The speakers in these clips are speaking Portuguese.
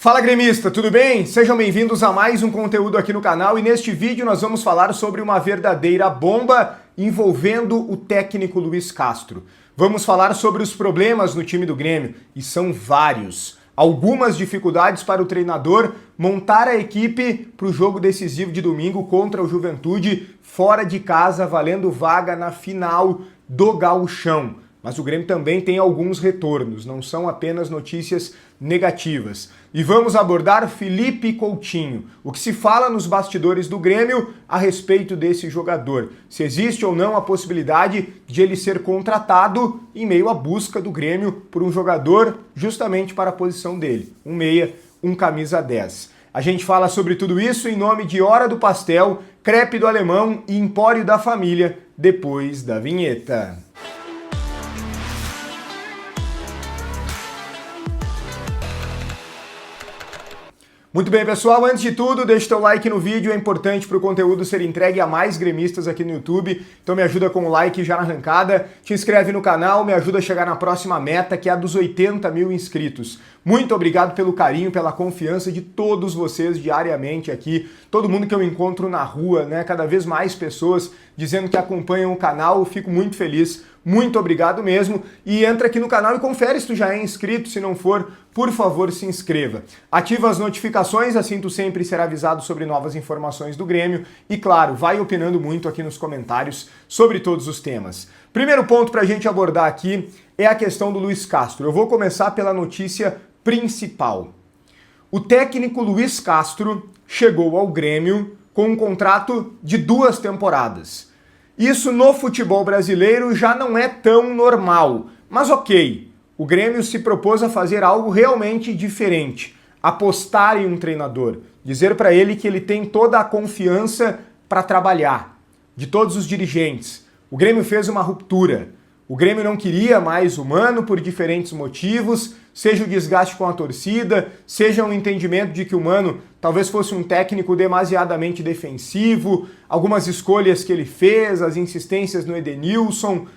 Fala gremista, tudo bem? Sejam bem-vindos a mais um conteúdo aqui no canal e neste vídeo nós vamos falar sobre uma verdadeira bomba envolvendo o técnico Luiz Castro. Vamos falar sobre os problemas no time do Grêmio e são vários. Algumas dificuldades para o treinador montar a equipe para o jogo decisivo de domingo contra o Juventude fora de casa, valendo vaga na final do Gauchão. Mas o Grêmio também tem alguns retornos, não são apenas notícias negativas. E vamos abordar Felipe Coutinho, o que se fala nos bastidores do Grêmio a respeito desse jogador. Se existe ou não a possibilidade de ele ser contratado em meio à busca do Grêmio por um jogador justamente para a posição dele, um meia, um camisa 10. A gente fala sobre tudo isso em nome de Hora do Pastel, Crepe do Alemão e Empório da Família, depois da vinheta. Muito bem, pessoal, antes de tudo, deixa o teu like no vídeo, é importante para o conteúdo ser entregue a mais gremistas aqui no YouTube, então me ajuda com o like já na arrancada, te inscreve no canal, me ajuda a chegar na próxima meta, que é a dos 80 mil inscritos. Muito obrigado pelo carinho, pela confiança de todos vocês diariamente aqui, todo mundo que eu encontro na rua, né, cada vez mais pessoas dizendo que acompanham o canal, eu fico muito feliz. Muito obrigado mesmo e entra aqui no canal e confere se tu já é inscrito, se não for, por favor se inscreva. Ativa as notificações, assim tu sempre será avisado sobre novas informações do Grêmio e claro, vai opinando muito aqui nos comentários sobre todos os temas. Primeiro ponto para a gente abordar aqui é a questão do Luiz Castro. Eu vou começar pela notícia principal. O técnico Luiz Castro chegou ao Grêmio com um contrato de 2 temporadas. Isso no futebol brasileiro já não é tão normal, mas ok, o Grêmio se propôs a fazer algo realmente diferente, apostar em um treinador, dizer para ele que ele tem toda a confiança para trabalhar, de todos os dirigentes. O Grêmio fez uma ruptura, o Grêmio não queria mais o Mano por diferentes motivos, seja o desgaste com a torcida, seja um entendimento de que o Mano talvez fosse um técnico demasiadamente defensivo, algumas escolhas que ele fez, as insistências no Edenilson,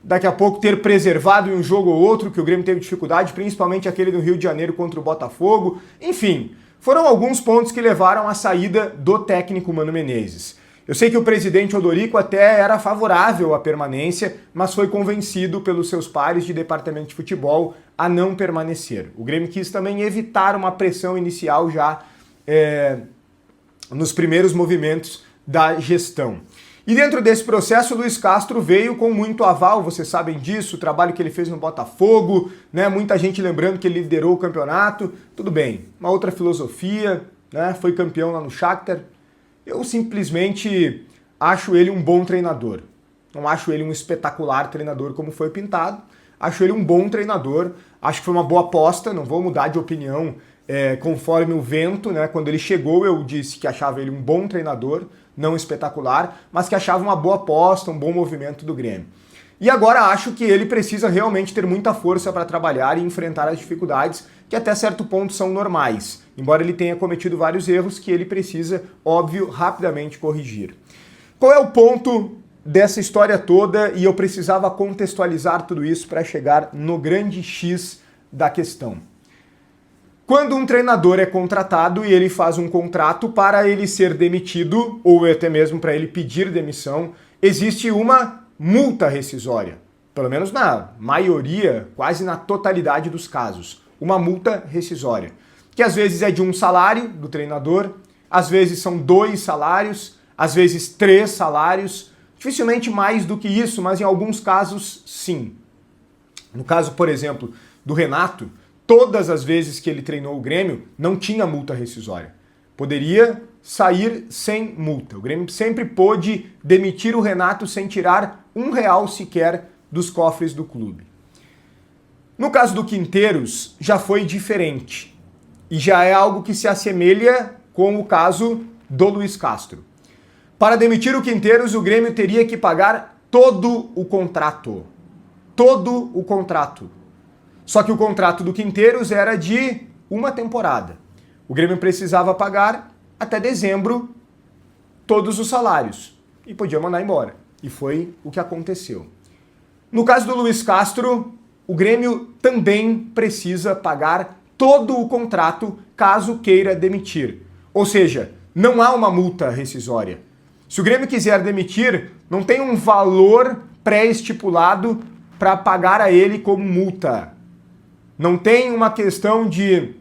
daqui a pouco ter preservado em um jogo ou outro que o Grêmio teve dificuldade, principalmente aquele do Rio de Janeiro contra o Botafogo, enfim, foram alguns pontos que levaram à saída do técnico Mano Menezes. Eu sei que o presidente Odorico até era favorável à permanência, mas foi convencido pelos seus pares de departamento de futebol a não permanecer. O Grêmio quis também evitar uma pressão inicial já nos primeiros movimentos da gestão. E dentro desse processo, o Luiz Castro veio com muito aval, vocês sabem disso, o trabalho que ele fez no Botafogo, né? Muita gente lembrando que ele liderou o campeonato. Tudo bem, uma outra filosofia, né? Foi campeão lá no Shakhtar. Eu simplesmente acho ele um bom treinador. Não acho ele um espetacular treinador como foi pintado. Acho ele um bom treinador. Acho que foi uma boa aposta. Não vou mudar de opinião conforme o vento, né? Quando ele chegou eu disse que achava ele um bom treinador, não espetacular, mas que achava uma boa aposta, um bom movimento do Grêmio. E agora acho que ele precisa realmente ter muita força para trabalhar e enfrentar as dificuldades que até certo ponto são normais, embora ele tenha cometido vários erros que ele precisa, óbvio, rapidamente corrigir. Qual é o ponto dessa história toda? E eu precisava contextualizar tudo isso para chegar no grande X da questão. Quando um treinador é contratado e ele faz um contrato para ele ser demitido, ou até mesmo para ele pedir demissão, existe uma multa rescisória, pelo menos na maioria, quase na totalidade dos casos, uma multa rescisória, que às vezes é de um salário do treinador, às vezes são 2 salários, às vezes 3 salários, dificilmente mais do que isso, mas em alguns casos sim. No caso, por exemplo, do Renato, todas as vezes que ele treinou o Grêmio, não tinha multa rescisória. Poderia sair sem multa. O Grêmio sempre pôde demitir o Renato sem tirar R$1 sequer dos cofres do clube. No caso do Quinteiros, já foi diferente. E já é algo que se assemelha com o caso do Luiz Castro. Para demitir o Quinteiros, o Grêmio teria que pagar todo o contrato. Todo o contrato. Só que o contrato do Quinteiros era de 1 temporada. O Grêmio precisava pagar até dezembro todos os salários e podia mandar embora. E foi o que aconteceu. No caso do Luiz Castro, o Grêmio também precisa pagar todo o contrato caso queira demitir. Ou seja, não há uma multa rescisória. Se o Grêmio quiser demitir, não tem um valor pré-estipulado para pagar a ele como multa. Não tem uma questão de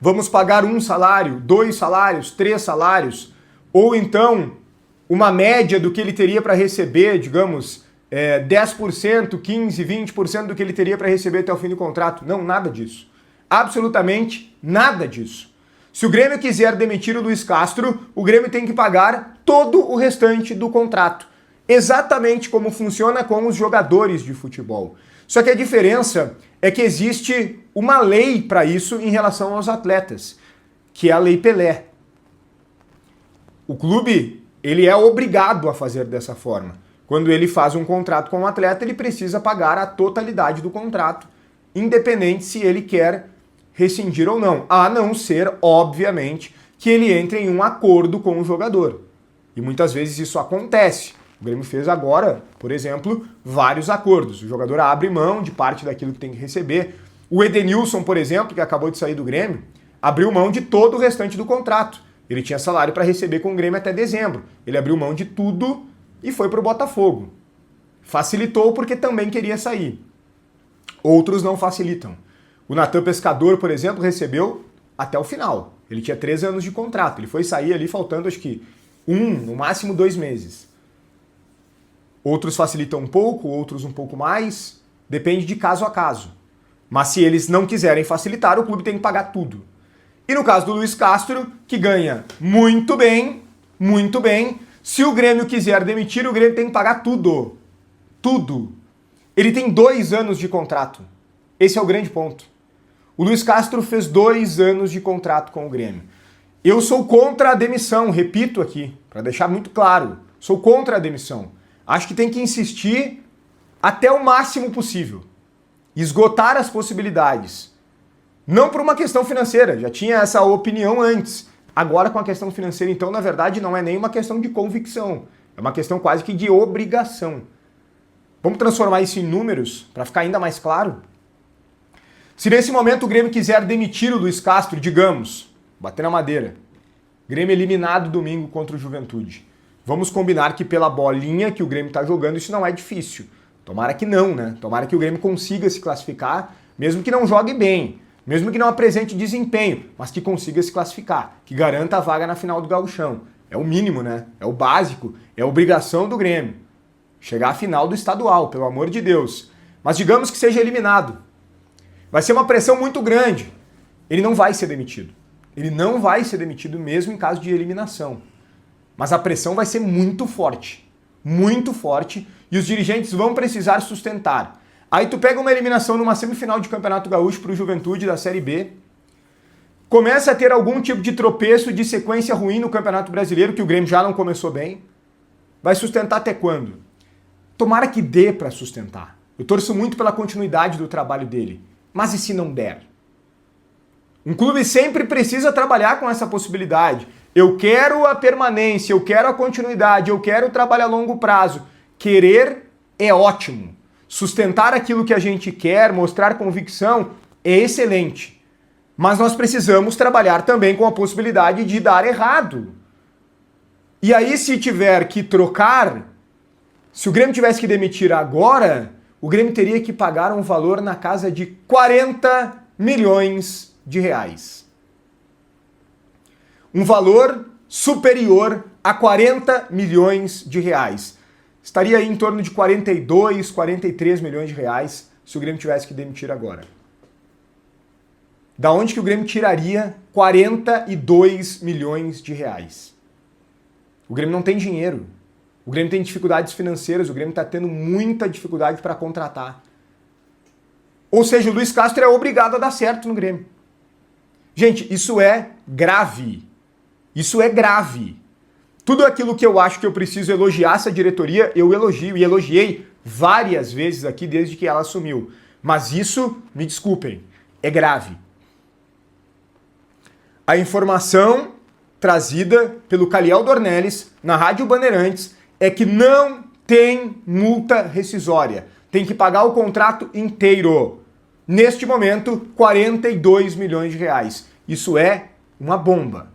vamos pagar 1 salário, 2 salários, 3 salários, ou então uma média do que ele teria para receber, digamos, 10%, 15%, 20% do que ele teria para receber até o fim do contrato. Não, nada disso. Absolutamente nada disso. Se o Grêmio quiser demitir o Luiz Castro, o Grêmio tem que pagar todo o restante do contrato. Exatamente como funciona com os jogadores de futebol. Só que a diferença é que existe uma lei para isso em relação aos atletas, que é a Lei Pelé. O clube, ele é obrigado a fazer dessa forma. Quando ele faz um contrato com um atleta, ele precisa pagar a totalidade do contrato, independente se ele quer rescindir ou não, a não ser, obviamente, que ele entre em um acordo com o jogador. E muitas vezes isso acontece. O Grêmio fez agora, por exemplo, vários acordos. O jogador abre mão de parte daquilo que tem que receber. O Edenilson, por exemplo, que acabou de sair do Grêmio, abriu mão de todo o restante do contrato. Ele tinha salário para receber com o Grêmio até dezembro. Ele abriu mão de tudo e foi para o Botafogo. Facilitou porque também queria sair. Outros não facilitam. O Natan Pescador, por exemplo, recebeu até o final. Ele tinha 3 anos de contrato. Ele foi sair ali faltando, acho que, no máximo 2 meses. Outros facilitam um pouco, outros um pouco mais. Depende de caso a caso. Mas se eles não quiserem facilitar, o clube tem que pagar tudo. E no caso do Luiz Castro, que ganha muito bem, se o Grêmio quiser demitir, o Grêmio tem que pagar tudo. Tudo. Ele tem 2 anos de contrato. Esse é o grande ponto. O Luiz Castro fez 2 anos de contrato com o Grêmio. Eu sou contra a demissão, repito aqui, para deixar muito claro. Sou contra a demissão. Acho que tem que insistir até o máximo possível. Esgotar as possibilidades. Não por uma questão financeira, já tinha essa opinião antes. Agora com a questão financeira, então, na verdade, não é nem uma questão de convicção. É uma questão quase que de obrigação. Vamos transformar isso em números para ficar ainda mais claro? Se nesse momento o Grêmio quiser demitir o Luiz Castro, digamos, bater na madeira, Grêmio eliminado domingo contra o Juventude. Vamos combinar que pela bolinha que o Grêmio está jogando isso não é difícil. Tomara que não, né? Tomara que o Grêmio consiga se classificar, mesmo que não jogue bem, mesmo que não apresente desempenho, mas que consiga se classificar, que garanta a vaga na final do Gauchão. É o mínimo, né? É o básico, é a obrigação do Grêmio. Chegar à final do estadual, pelo amor de Deus. Mas digamos que seja eliminado. Vai ser uma pressão muito grande. Ele não vai ser demitido. Ele não vai ser demitido mesmo em caso de eliminação. Mas a pressão vai ser muito forte, e os dirigentes vão precisar sustentar. Aí tu pega uma eliminação numa semifinal de Campeonato Gaúcho para o Juventude da Série B, começa a ter algum tipo de tropeço, de sequência ruim no Campeonato Brasileiro, que o Grêmio já não começou bem. Vai sustentar até quando? Tomara que dê para sustentar. Eu torço muito pela continuidade do trabalho dele. Mas e se não der? Um clube sempre precisa trabalhar com essa possibilidade. Eu quero a permanência, eu quero a continuidade, eu quero o trabalho a longo prazo. Querer é ótimo. Sustentar aquilo que a gente quer, mostrar convicção, é excelente. Mas nós precisamos trabalhar também com a possibilidade de dar errado. E aí, se tiver que trocar, se o Grêmio tivesse que demitir agora, o Grêmio teria que pagar um valor na casa de 40 milhões de reais. Um valor superior a 40 milhões de reais. Estaria aí em torno de 42, 43 milhões de reais se o Grêmio tivesse que demitir agora. Da onde que o Grêmio tiraria 42 milhões de reais? O Grêmio não tem dinheiro. O Grêmio tem dificuldades financeiras, o Grêmio está tendo muita dificuldade para contratar. Ou seja, o Luiz Castro é obrigado a dar certo no Grêmio. Gente, isso é grave. Isso é grave. Tudo aquilo que eu acho que eu preciso elogiar essa diretoria, eu elogio e elogiei várias vezes aqui desde que ela assumiu. Mas isso, me desculpem, é grave. A informação trazida pelo Caliel Dornelles na Rádio Bandeirantes é que não tem multa rescisória. Tem que pagar o contrato inteiro. Neste momento, 42 milhões de reais. Isso é uma bomba.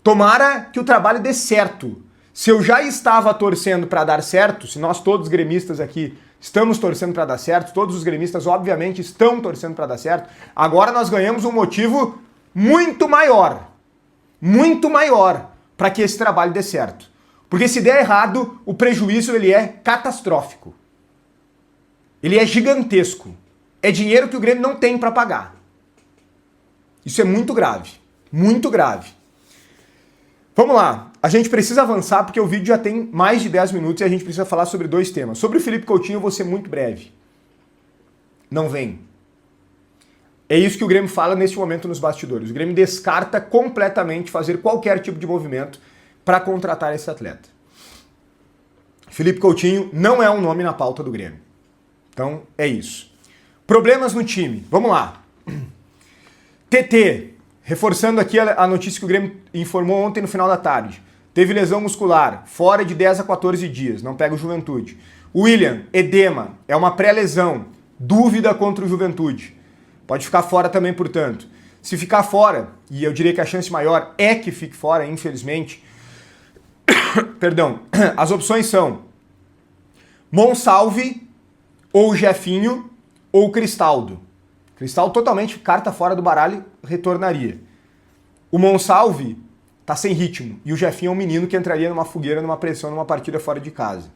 Tomara que o trabalho dê certo. Se eu já estava torcendo para dar certo, se nós todos gremistas aqui estamos torcendo para dar certo, todos os gremistas obviamente estão torcendo para dar certo, agora nós ganhamos um motivo muito maior para que esse trabalho dê certo. Porque se der errado, o prejuízo ele é catastrófico. Ele é gigantesco. É dinheiro que o Grêmio não tem para pagar. Isso é muito grave. Muito grave. Vamos lá. A gente precisa avançar porque o vídeo já tem mais de 10 minutos e a gente precisa falar sobre dois temas. Sobre o Felipe Coutinho eu vou ser muito breve. Não vem. É isso que o Grêmio fala neste momento nos bastidores. O Grêmio descarta completamente fazer qualquer tipo de movimento para contratar esse atleta. Felipe Coutinho não é um nome na pauta do Grêmio. Então é isso. Problemas no time. Vamos lá. TT, reforçando aqui a notícia que o Grêmio informou ontem no final da tarde. Teve lesão muscular, fora de 10 a 14 dias, não pega o Juventude. William, edema, é uma pré-lesão, dúvida contra o Juventude. Pode ficar fora também, portanto. Se ficar fora, e eu diria que a chance maior é que fique fora, infelizmente, perdão, as opções são Monsalve, ou Jefinho, ou Cristaldo. Cristaldo totalmente carta fora do baralho, retornaria. O Monsalve tá sem ritmo, e o Jefinho é um menino que entraria numa fogueira, numa pressão, numa partida fora de casa.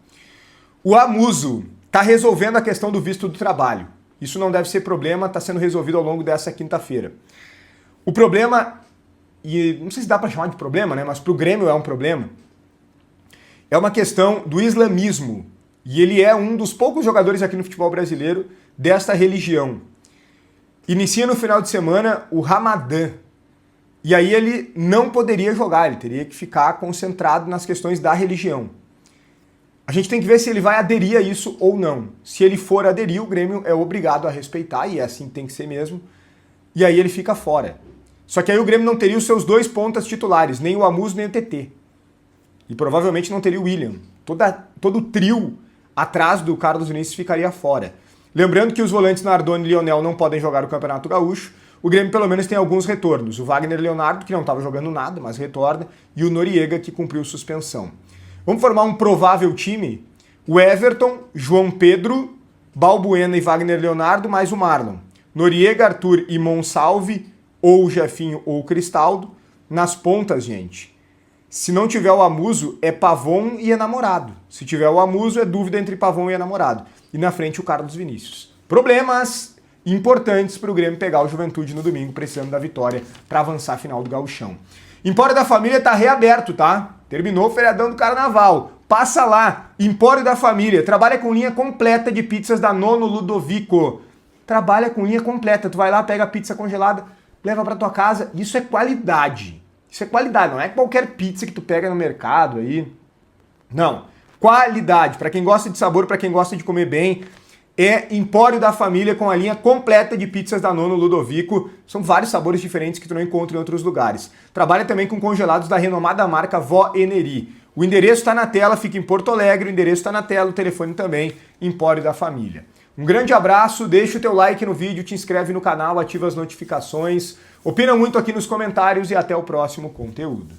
O Amuso tá resolvendo a questão do visto do trabalho. Isso não deve ser problema, está sendo resolvido ao longo dessa quinta-feira. O problema, e não sei se dá para chamar de problema, né, mas para o Grêmio é um problema, é uma questão do islamismo. E ele é um dos poucos jogadores aqui no futebol brasileiro desta religião. Inicia no final de semana o Ramadã. E aí ele não poderia jogar, ele teria que ficar concentrado nas questões da religião. A gente tem que ver se ele vai aderir a isso ou não. Se ele for aderir, o Grêmio é obrigado a respeitar, e é assim que tem que ser mesmo. E aí ele fica fora. Só que aí o Grêmio não teria os seus dois pontas titulares, nem o Amuso nem o TT. E provavelmente não teria o William. Todo o trio atrás do Carlos Vinícius ficaria fora. Lembrando que os volantes Nardoni e Lionel não podem jogar o Campeonato Gaúcho. O Grêmio pelo menos tem alguns retornos. O Wagner Leonardo, que não estava jogando nada, mas retorna. E o Noriega, que cumpriu suspensão. Vamos formar um provável time? O Everton, João Pedro, Balbuena e Wagner Leonardo, mais o Marlon. Noriega, Arthur e Monsalve, ou Jefinho ou Cristaldo. Nas pontas, gente. Se não tiver o Amuso, é Pavon e Enamorado. Se tiver o Amuso, é dúvida entre Pavon e Enamorado. E na frente o Carlos Vinícius. Problemas importantes para o Grêmio pegar o Juventude no domingo, precisando da vitória para avançar a final do Gauchão. Empório da Família tá reaberto, tá? Terminou o feriadão do Carnaval. Passa lá, Empório da Família. Trabalha com linha completa de pizzas da Nono Ludovico. Trabalha com linha completa. Tu vai lá, pega a pizza congelada, leva para tua casa. Isso é qualidade. Isso é qualidade, não é qualquer pizza que tu pega no mercado aí. Não. Qualidade. Para quem gosta de sabor, para quem gosta de comer bem, é Empório da Família com a linha completa de pizzas da Nono Ludovico. São vários sabores diferentes que tu não encontra em outros lugares. Trabalha também com congelados da renomada marca Vó Eneri. O endereço está na tela, fica em Porto Alegre, o endereço está na tela, o telefone também, Empório da Família. Um grande abraço, deixa o teu like no vídeo, te inscreve no canal, ativa as notificações, opina muito aqui nos comentários e até o próximo conteúdo.